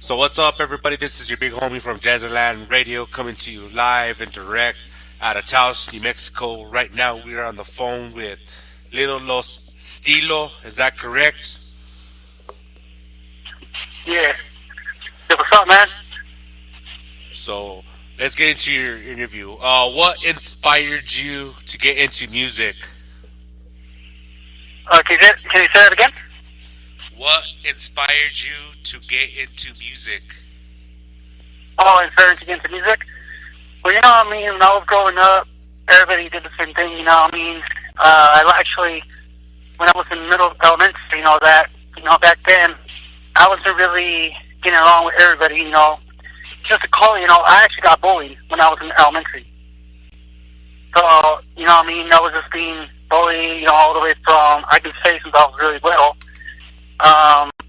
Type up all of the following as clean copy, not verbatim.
So what's up, everybody? This is your big homie from Desert Land Radio coming to you live and direct out of Taos, New Mexico. Right now, we are on the phone with Lil Los Stillo. Is that correct? Yeah. Hey, what's up, man? So let's get into your interview. What inspired you to get into music? Can you say that again? What inspired you to get into music? Oh, inspired to get into music? Well, you know what I mean? When I was growing up, everybody did the same thing, you know what I mean? I actually, when I was in elementary, back then, I wasn't really getting along with everybody, Just to call it, I actually got bullied when I was in elementary. So, you know what I mean? I was just being bullied, all the way from, I could say since I was really little.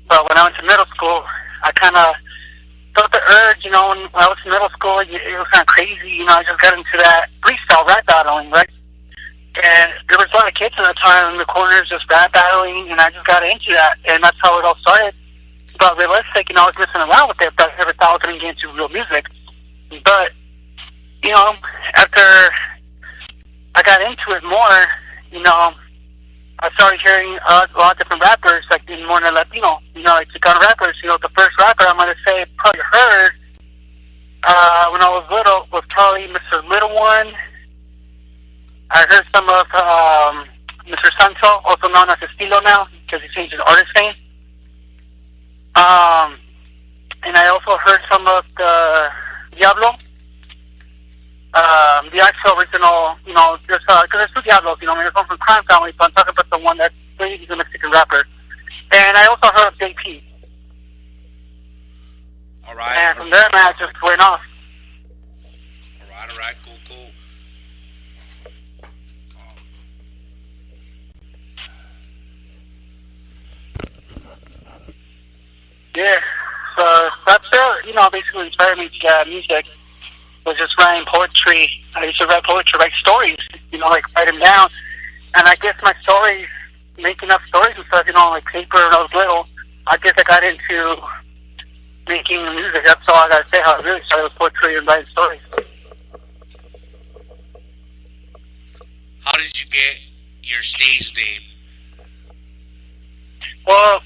But when I went to middle school, I kind of felt the urge, when I was in middle school, it was kind of crazy, I just got into that freestyle rap battling, right? And there was a lot of kids at the time in the corners just rap battling, and I just got into that, and that's how it all started. But realistic, I was messing around with it, but I never thought I was going to get into real music. But, after I got into it more, I started hearing a lot of different rappers, like being more than Latino, like Chicano rappers. The first rapper I'm going to say probably heard when I was little was probably Mr. Little One. I heard some of Mr. Santo, also known as Estilo now, because he changed his artist name. And I also heard some of the Diablo. The actual original, just, because there's two Diablos, there's one from Crime Family, so I'm talking about the one that's he's a Mexican rapper. And I also heard of JP. Alright. And from there, man, it just went off. Alright, cool. Yeah, so that's basically inspired me to get music. Was just writing poetry. I used to write poetry, write stories, write them down. And I guess my stories, making up stories and stuff, like paper when I was little, I guess I got into making music. That's all I gotta say, how I really started with poetry and writing stories. How did you get your stage name? Well,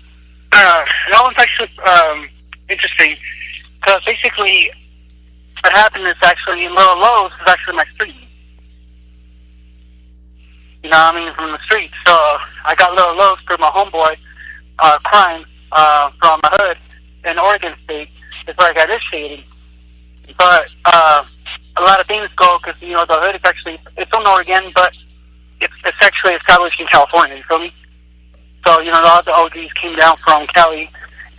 that one's actually interesting, because basically what happened is actually Lil Los is actually my street. From the street. So I got Lil Los through my homeboy, Crime, from my hood in Oregon State. It's where I got initiated. But a lot of things go, because, the hood is actually, it's in Oregon, but it's actually established in California, you feel me? So, a lot of the OGs came down from Cali,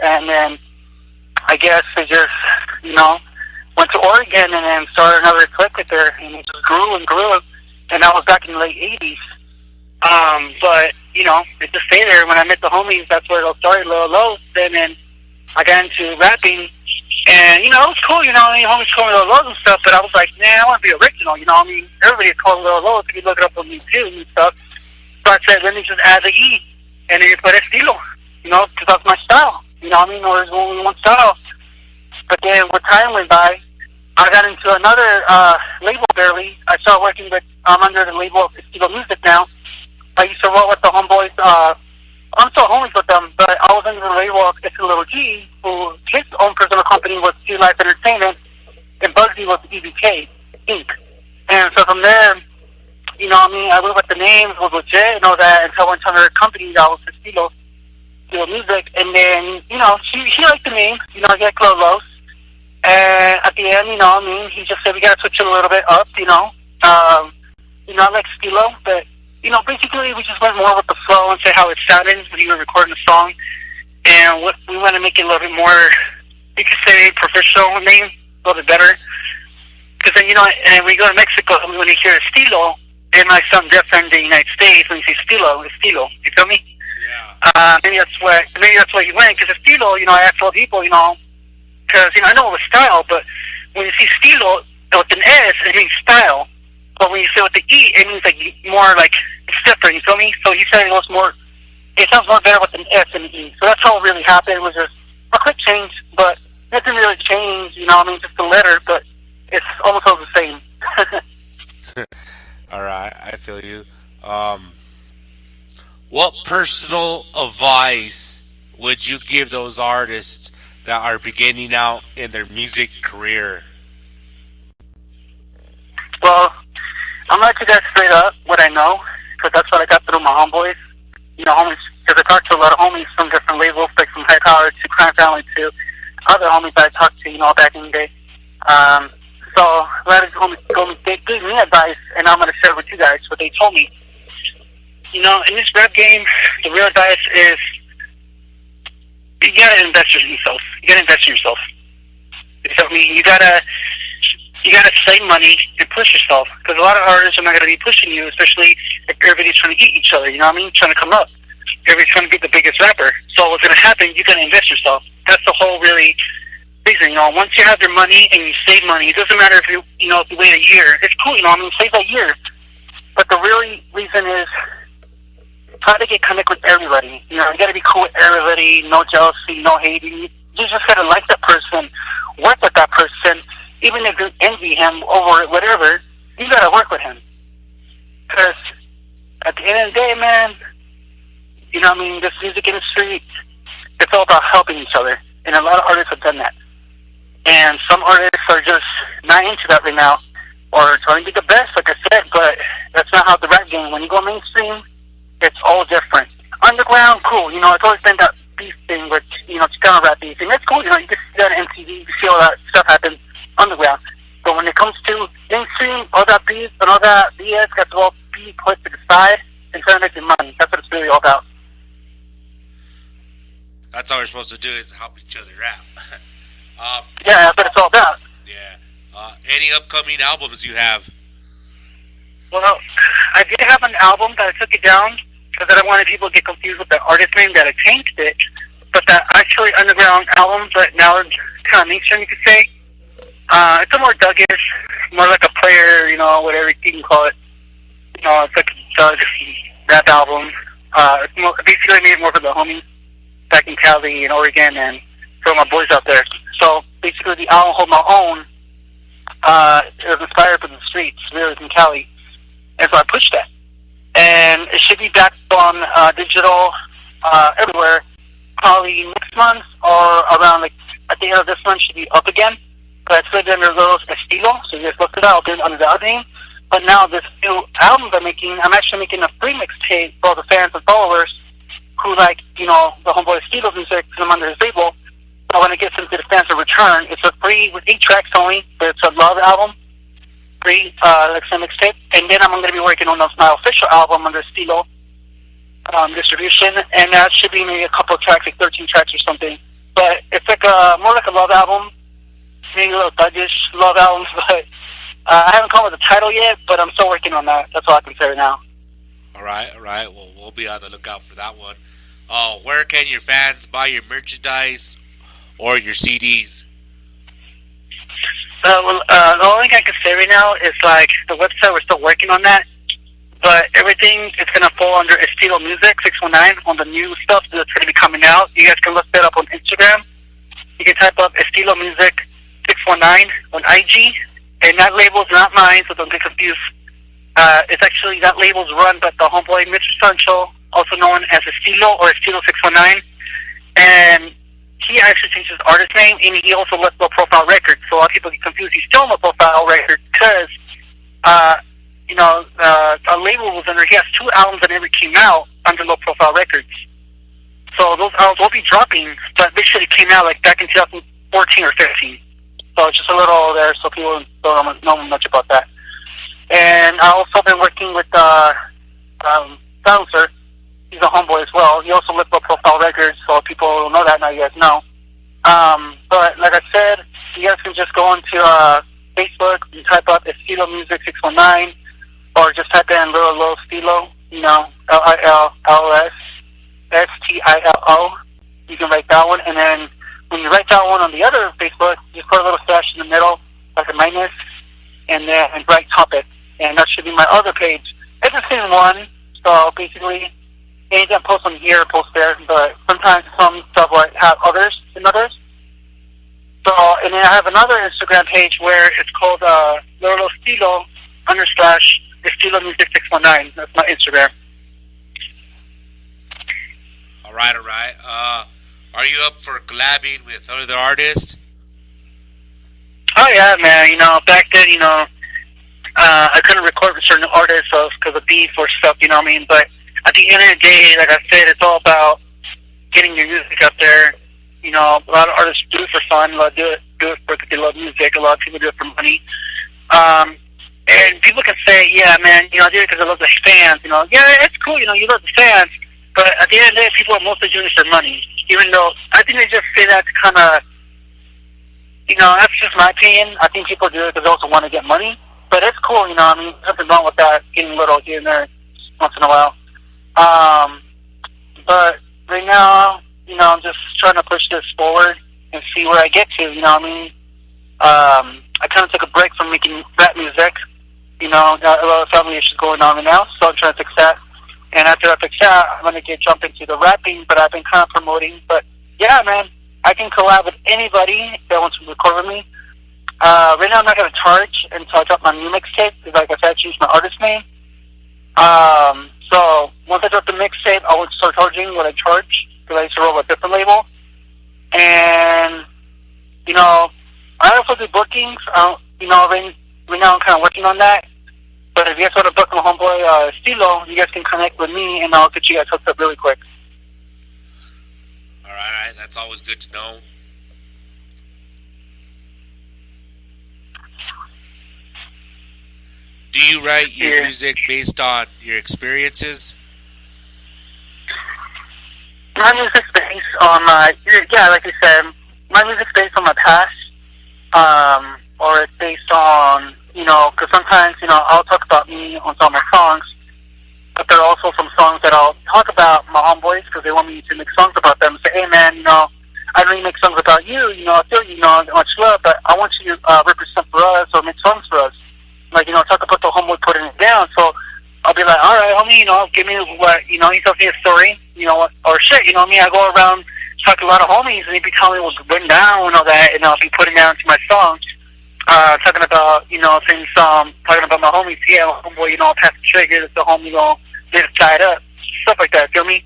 and then I guess they just, went to Oregon and then started another clique there, and it just grew, and that was back in the late 80s. But, it just stayed there. When I met the homies, that's where it all started, Lil Los, and then I got into rapping, and, it was cool, homies called me Lil Los and stuff, but I was like, man, I want to be original, everybody called Lil Los, if you look it up on YouTube and stuff. So I said, let me just add the E. And then you put estilo, because that's my style, or it's only one style. But then when time went by, I got into another label barely. I started working with, I'm under the label of Estilo Music now. I used to roll with the homeboys, I'm still homies with them, but I was under the label of It's a Little G, who his own personal company was G Life Entertainment, and Bugsy was EBK, Inc. And so from there, I went with the names, was legit and all that, until I went to another company that was Estilo Music, and then, she liked the name, I got Lil Los, and at the end, he just said, we gotta switch it a little bit up, I like Estilo, but, basically we just went more with the flow and say how it sounded when you were recording the song, and we want to make it a little bit more, you could say, professional name, a little bit better, because then, and when you go to Mexico, when you hear Estilo, it might sound different in the United States when you say estilo, you feel me? Yeah. Maybe that's where you went, because estilo, I asked all people, because, I know it was style, but when you see estilo with an S, it means style. But when you say with the E, it means like more like, it's different, you feel me? So he said it sounds more better with an S than an E. So that's how it really happened. It was just a quick change, but Nothing really changed, you know what I mean? Just a letter, but it's almost all the same. All right, I feel you. What personal advice would you give those artists that are beginning out in their music career? Well, I'm going to let you guys straight up what I know, because that's what I got through my homeboys. You know, homies, because I talked to a lot of homies from different labels, like from High Power to Crime Family to other homies that I talked to, you know, back in the day. So a lot of homies they gave me advice, and I'm going to share with you guys what they told me. You know, in this rap game, the real advice is you got to invest in yourself. You got to invest in yourself. You feel me? You gotta save money and push yourself, because a lot of artists are not gonna be pushing you, especially if everybody's trying to eat each other. You know what I mean? Trying to come up. Everybody's trying to be the biggest rapper. So what's gonna happen? You're gonna invest yourself. That's the whole really reason. You know, once you have your money and you save money, it doesn't matter if you if you wait a year. It's cool. You know, I mean, save that year. But the really reason is try to get connected with everybody. You know, you gotta be cool with everybody. No jealousy, no hating. You just gotta like that person, work with that person. Even if you envy him over whatever, you gotta work with him. Because at the end of the day, man, you know what I mean, this music industry, it's all about helping each other. And a lot of artists have done that. And some artists are just not into that right now, or trying to be the best, like I said, but that's not how the rap game, when you go mainstream, it's all different. Underground, cool. You know, it's always been that beef thing with, Chicano rap beef. And that's cool. You know, you can see that on MTV, you see all that stuff happen underground. But when it comes to mainstream, all that beef and all that BS got to all be put to the side and try to make your money. That's what it's really all about. That's all we're supposed to do, is help each other out. Yeah, that's what it's all about. Yeah. Any upcoming albums you have? Well, I did have an album that I took it down because I don't want people to get confused with the artist name that I changed it. But that actually underground album, but now it's kind of mainstream, you could say. It's a more Douggish, more like a player, whatever you can call it. It's like a Doug rap album. It's more, basically I made it more for the homies back in Cali and Oregon and for my boys out there. So basically the album Hold My Own, it was inspired from the streets, really, in Cali. And so I pushed that. And it should be back on digital everywhere, probably next month or around, at the end of this month should be up again. But it's lived under Lil Los stillo, so you just look it up under the other name. But now this new album I'm actually making a free mixtape for all the fans and followers who like, the homeboy stillo music, because I'm under his label. So when it gets into the fans of return, it's a free with 8 tracks only, but it's a love album. Free, some mixtape. And then I'm going to be working on my official album under stillo distribution, and that should be maybe a couple of tracks, like 13 tracks or something. But it's like more like a love album. Maybe a little Douggish love albums, but I haven't come up with a title yet, but I'm still working on that. That's all I can say right now. All right. Well, we'll be on the lookout for that one. Where can your fans buy your merchandise or your CDs? The only thing I can say right now is, the website, we're still working on that, but everything is going to fall under Estilo Music 619 on the new stuff that's going to be coming out. You guys can look that up on Instagram. You can type up Estilo Music 619 on IG, and that label's not mine, so don't get confused. It's actually, that label's run by the homeboy Mr. Sancho, also known as Estilo or Estilo 619, and he actually changed his artist name, and he also left Low Profile Records, so a lot of people get confused. He's still Low Profile Records because, a label was under, he has 2 albums that never came out under Low Profile Records. So those albums will be dropping, but they should have came out back in 2014 or 15. So it's just a little there, so people don't know much about that. And I also been working with Silencer. He's a homeboy as well. He also left Low Profile Records, so people don't know that now. You guys know. But like I said, you guys can just go into Facebook and type up Estilo Music 619, or just type in Lil Los Stillo. LILLOS STILO. You can write that one, and then when you write that one on the other Facebook, you put a little slash in the middle, like a minus, and then write topic, and that should be my other page. It's the same one, so basically, anything I post on here, post there, but sometimes some stuff will have others than others. I have another Instagram page where it's called Lil Los stillo _ Estilo Music 619. That's my Instagram. All right. Are you up for collabing with other artists? Oh yeah, man. You know, back then, you know, I couldn't record with certain artists because of beef or stuff. You know what I mean? But at the end of the day, like I said, it's all about getting your music up there. You know, a lot of artists do it for fun. A lot do it because they love music. A lot of people do it for money. And people can say, yeah, man, you know, I do it because I love the fans. You know, yeah, it's cool. You know, you love the fans. But at the end of the day, people are mostly doing it for money. Even though I think they just say that to kind of, you know, that's just my opinion. I think people do it because they also want to get money. But it's cool, you know. I mean, nothing wrong with that. Getting a little here and there once in a while. But right now, you know, I'm just trying to push this forward and see where I get to. You know what I mean? I kind of took a break from making rap music. You know, got a lot of family issues going on right now, so I'm trying to fix that. And after I fix that, I'm going to jump into the rapping, but I've been kind of promoting. But yeah, man, I can collab with anybody that wants to record with me. Right now, I'm not going to charge until I drop my new mixtape, because like I said, I changed my artist name. So once I drop the mixtape, I will start charging what I charge, because I used to roll with a different label. And, you know, I also do bookings. You know, right now I'm kind of working on that. But if you guys want to book my homeboy Stillo, you guys can connect with me, and I'll get you guys hooked up really quick. All right. That's always good to know. Do you write your music based on your experiences? My music's based on like you said, my music's based on my past, or it's based on, you know, because sometimes, you know, I'll talk about me on some of my songs, but there are also some songs that I'll talk about my homeboys because they want me to make songs about them. Say, hey man, you know, I really make songs about you, you know, I feel you know, much love, but I want you to represent for us or make songs for us. Like, you know, talk about the homeboy putting it down, so I'll be like, all right, homie, you know, give me what, you know, he tells me a story, you know, or shit, you know what I mean? I go around talking to a lot of homies, and they be telling me what's written down and all that, and I'll be putting down to my songs, talking about, you know, things, talking about my homies, yeah, homeboy, you know, I'll pass the trigger, the homie, you know, get it tied up, stuff like that, feel me?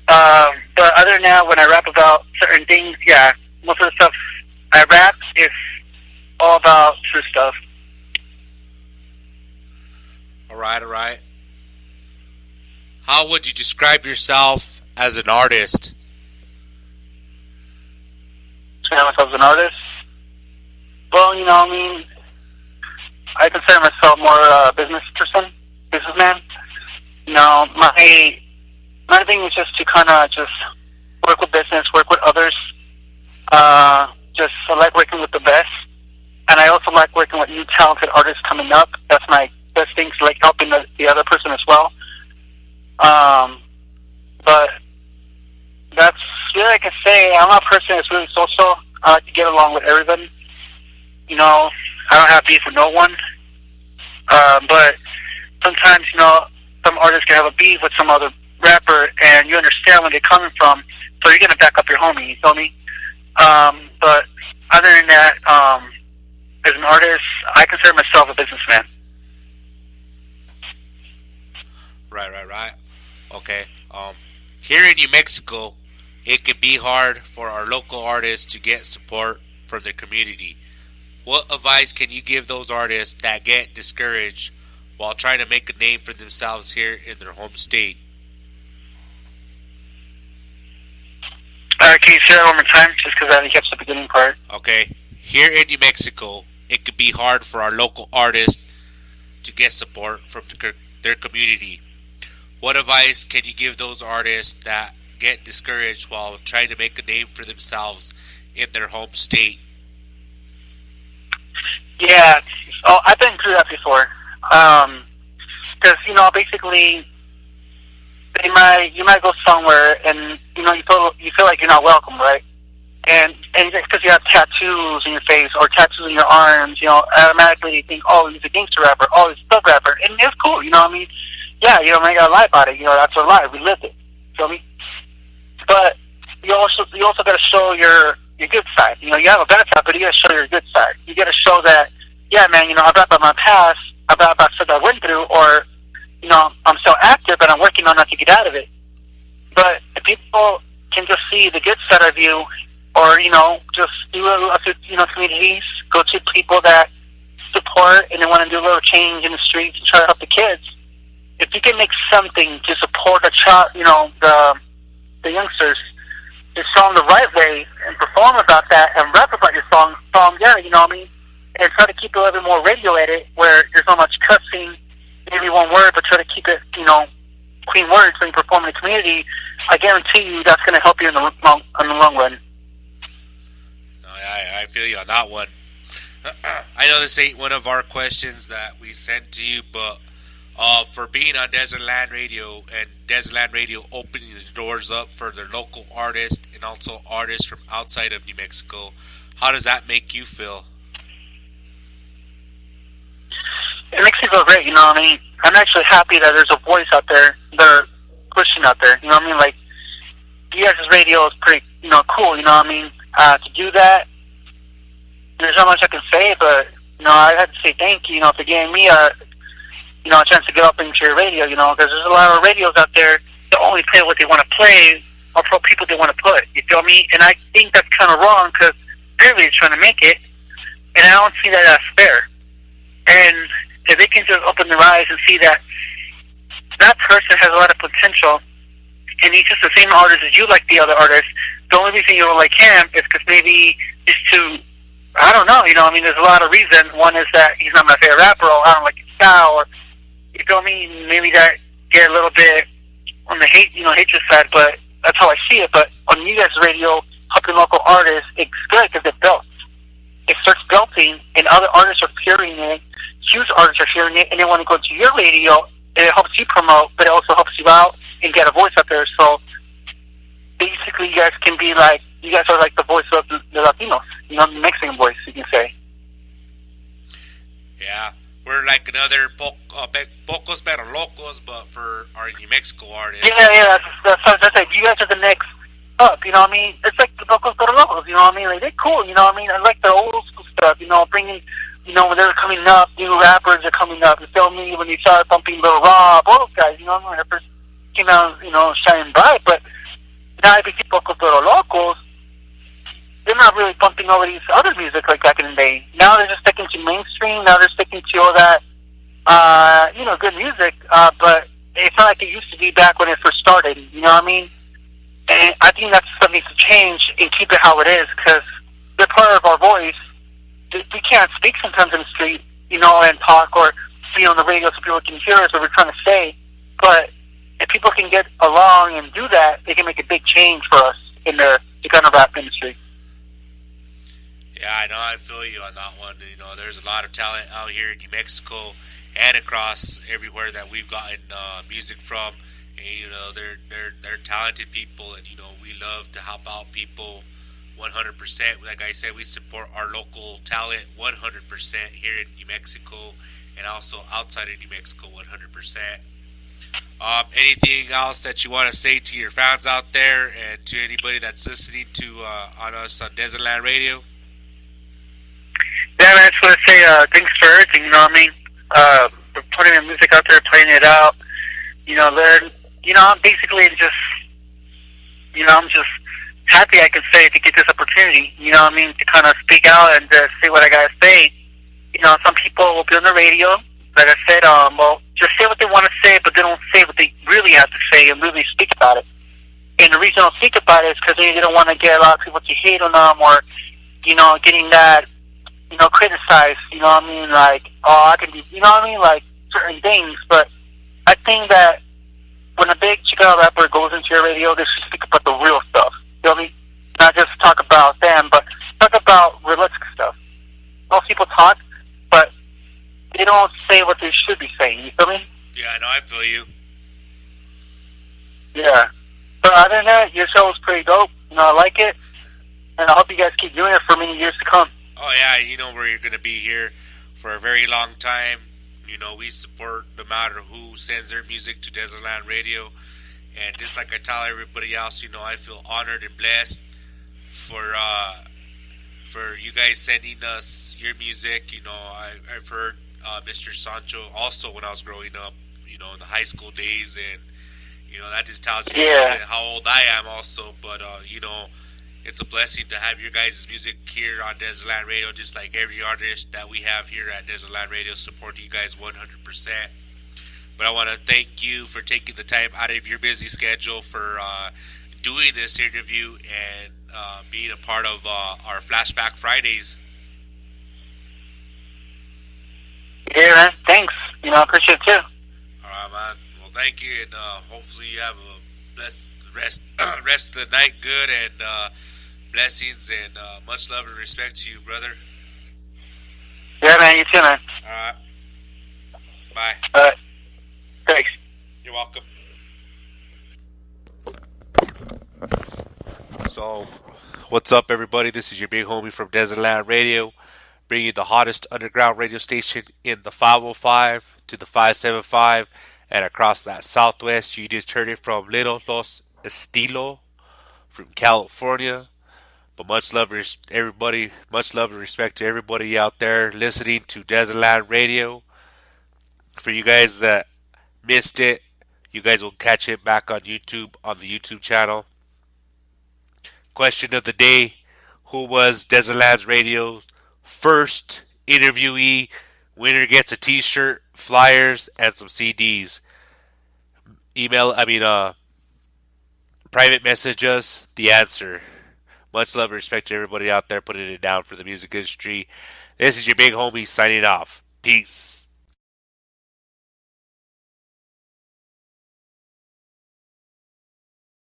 But other than that, when I rap about certain things, yeah, most of the stuff I rap is all about true stuff. All right. How would you describe yourself as an artist? Describe myself as an artist? Well, you know, I mean, I consider myself more businessman. You know, my thing is just to kind of just work with business, work with others. I like working with the best, and I also like working with new talented artists coming up. That's my best things, like helping the other person as well. But that's really, I can say, I'm a person that's really social. I like to get along with everybody. You know, I don't have beef with no one. But sometimes, you know, some artists can have a beef with some other rapper, and you understand where they're coming from, so you're going to back up your homie, you feel me? But other than that, as an artist, I consider myself a businessman. Right. Okay. Here in New Mexico, it can be hard for our local artists to get support from their community. What advice can you give those artists that get discouraged while trying to make a name for themselves here in their home state? Can you say that one more time, just because I didn't catch the beginning part? Okay. Here in New Mexico, it can be hard for our local artists to get support from their community. What advice can you give those artists that get discouraged while trying to make a name for themselves in their home state? Yeah, I've been through that before. Because, you know, basically, you might go somewhere and, you know, you feel like you're not welcome, right? And just because you have tattoos on your face or tattoos on your arms, you know, automatically you think, oh, he's a gangster rapper, oh, he's a thug rapper, and it's cool, you know what I mean? Yeah, you know, I gotta lie about it. You know, that's our life. We lived it. Feel me? But you also gotta show your your good side. You know, you have a bad side, but you gotta show your good side. You gotta show that, yeah, man, you know, I rap about my past, about stuff I went through, or, you know, I'm still active, but I'm working on not to get out of it. But if people can just see the good side of you, or, you know, just do a you know, communities, go to people that support and they want to do a little change in the streets and try to help the kids. If you can make something to support the child, you know, the youngsters, just show them the right way and perform about that and rap about your song, yeah, you know what I mean? And try to keep it a little bit more radio edit where there's not much cussing, maybe one word, but try to keep it, you know, clean words when you perform in the community. I guarantee you that's going to help you in the long run. No, I feel you on that one. I know this ain't one of our questions that we sent to you, but for being on Desert Land Radio and Desert Land Radio opening the doors up for their local artists and also artists from outside of New Mexico, how does that make you feel? It makes me feel great, you know what I mean? I'm actually happy that there's a voice out there, they're pushing out there, you know what I mean? Like, you guys' radio is pretty, you know, cool, you know what I mean? To do that, there's not much I can say, but, you know, I had to say thank you, you know, for giving me a chance to get up into your radio, you know, because there's a lot of radios out there that only play what they want to play or for people they want to put, you feel me? And I think that's kind of wrong because everybody's trying to make it, and I don't see that as fair. And if they can just open their eyes and see that that person has a lot of potential and he's just the same artist as you like the other artists, the only reason you don't like him is because maybe he's too, I don't know, you know, I mean, there's a lot of reasons. One is that he's not my favorite rapper, or I don't like his style, or, you feel me, maybe that get a little bit on the hatred side, but that's how I see it. But on you guys' radio, helping local artists, it's good because it builds. It starts building, and other artists are hearing it, huge artists are hearing it, and they want to go to your radio, and it helps you promote, but it also helps you out and get a voice out there. So basically, you guys can be like, you guys are like the voice of the Latinos, you know, the Mexican voice, you can say. Yeah, we're like another Pocos Pero Locos, but for our New Mexico artists. Yeah, that's like, you guys are the next up, you know what I mean? It's like the Pocos Pero Locos, you know what I mean? Like, they're cool, you know what I mean? I like the old school stuff, you know, bringing, you know, when they're coming up, new rappers are coming up, you feel me? When you start bumping Lil Rob, all those guys, you know what I mean? When they first came out, you know, shining bright, but now if you see Pocos Pero Locos, they're not really bumping over these other music like back in the day. Now they're just sticking to mainstream. Now they're sticking to all that, you know, good music. But it's not like it used to be back when it first started. You know what I mean? And I think that's something to change and keep it how it is, because they're part of our voice. We can't speak sometimes in the street, you know, and talk or be on the radio so people can hear us what we're trying to say. But if people can get along and do that, they can make a big change for us in the kind of rap industry. Yeah, I know. I feel you on that one. You know, there's a lot of talent out here in New Mexico and across everywhere that we've gotten music from. And you know, they're talented people, and you know, we love to help out people 100%. Like I said, we support our local talent 100% here in New Mexico and also outside of New Mexico 100%. Anything else that you want to say to your fans out there and to anybody that's listening to on us on Desert Land Radio? Yeah, man, I just want to say thanks for everything, you know what I mean? For putting the music out there, playing it out, you know, I'm basically just, you know, I'm just happy I can say to get this opportunity, you know what I mean, to kind of speak out and say what I got to say. You know, some people will be on the radio, like I said, well, just say what they want to say, but they don't say what they really have to say and really speak about it. And the reason I don't speak about it is because they don't want to get a lot of people to hate on them or, you know, getting that, you know, criticized, you know what I mean, like, oh, I can be, you know what I mean, like, certain things, but I think that when a big Chicago rapper goes into your radio, they should speak about the real stuff, you feel me? Not just talk about them, but talk about realistic stuff. Most people talk, but they don't say what they should be saying, you feel me? Yeah, I know, I feel you. Yeah. But other than that, your show is pretty dope, you know, I like it, and I hope you guys keep doing it for many years to come. Oh, yeah, you know we're going to be here for a very long time. You know, we support no matter who sends their music to Desert Land Radio. And just like I tell everybody else, you know, I feel honored and blessed for you guys sending us your music. I've heard Mr. Sancho also when I was growing up. In the high school days, and that just tells you a little bit how old I am also. But it's a blessing to have your guys' music here on Desert Land Radio, just like every artist that we have here at Desert Land Radio, support you guys 100%. But I want to thank you for taking the time out of your busy schedule for doing this interview and being a part of our Flashback Fridays. Yeah, man. Thanks. I appreciate it too. All right, man. Well, thank you, and hopefully you have a blessed rest of the night good, and blessings, and much love and respect to you, brother. Yeah, man. You too, man. All right. Bye. All right. Thanks. You're welcome. So, what's up, everybody? This is your big homie from Desert Land Radio, bringing you the hottest underground radio station in the 505 to the 575 and across that southwest. You just heard it from Lil Los Stillo from California. But much love, everybody. Much love and respect to everybody out there listening to Desert Land Radio. For you guys that missed it, you guys will catch it back on YouTube, on the YouTube channel. Question of the day: who was Desert Land Radio's first interviewee? Winner gets a t-shirt, flyers, and some CDs. Private message us the answer. Much love and respect to everybody out there putting it down for the music industry. This is your big homie signing off. Peace.